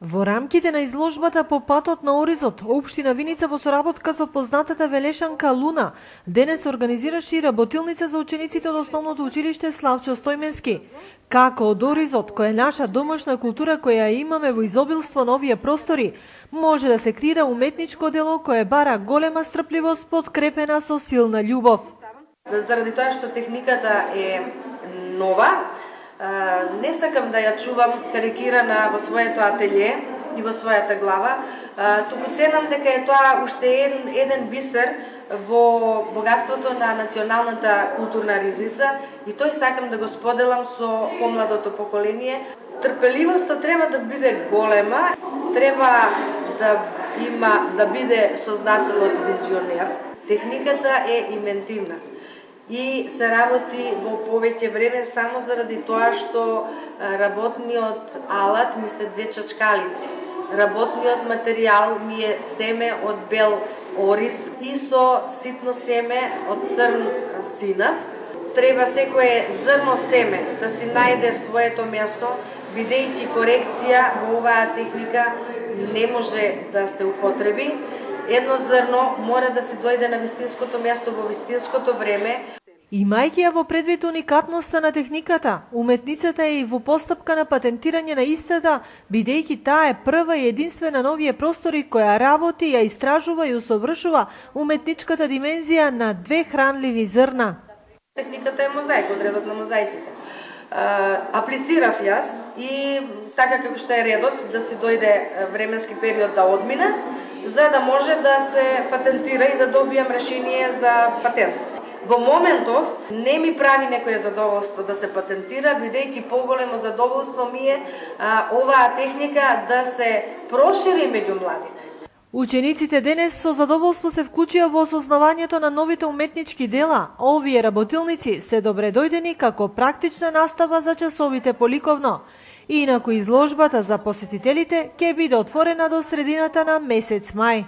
Во рамките на изложбата по патот на Оризот, општина Виница во соработка со познатата велешанка Луна, денес организираше и работилница за учениците од основното училиште Славчо Стојменски. Како од Оризот, која е наша домашна култура која имаме во изобилство на овие простори, може да се креира уметничко дело кое бара голема стрпливост подкрепена со силна љубов. Заради тоа што техниката е нова, не сакам да ја чувам карикирана во своето ателје и во својата глава, туку ценам дека е тоа уште еден бисер во богатството на националната културна ризница и тој сакам да го споделам со помладото поколение. Трпеливоста треба да биде голема, треба да биде создател од визионер. Техниката е инвентивна и се работи во повеќе време само заради тоа што работниот алат ми се две чачкалици. Работниот материјал ми е семе од бел ориз и со ситно семе од црн синап. Треба секое зрно семе да си најде своето место, бидејќи корекција во оваа техника не може да се употреби. Едно зрно мора да се дојде на вистинското место во вистинското време. Имајќи ја во предвид уникатноста на техниката, уметницата е и во постапка на патентирање на истата, бидејќи таа е прва и единствена на овие простори која работи, ја истражува и усовршува уметничката димензија на две хранливи зрна. Техниката е мозаик, од редот на мозаиците. Аплицирав јас и така како што е редот да си дојде временски период да одмине, за да може да се патентира и да добијам решение за патент. Во моментов не ми прави некое задоволство да се патентира, бидејќи поголемо задоволство ми е оваа техника да се прошири меѓу младите. Учениците денес со задоволство се вклучија во осознавањето на новите уметнички дела. Овие работилници се добре дојдени како практична настава за часовите по ликовно. Инаку изложбата за посетителите ќе биде отворена до средината на месец мај.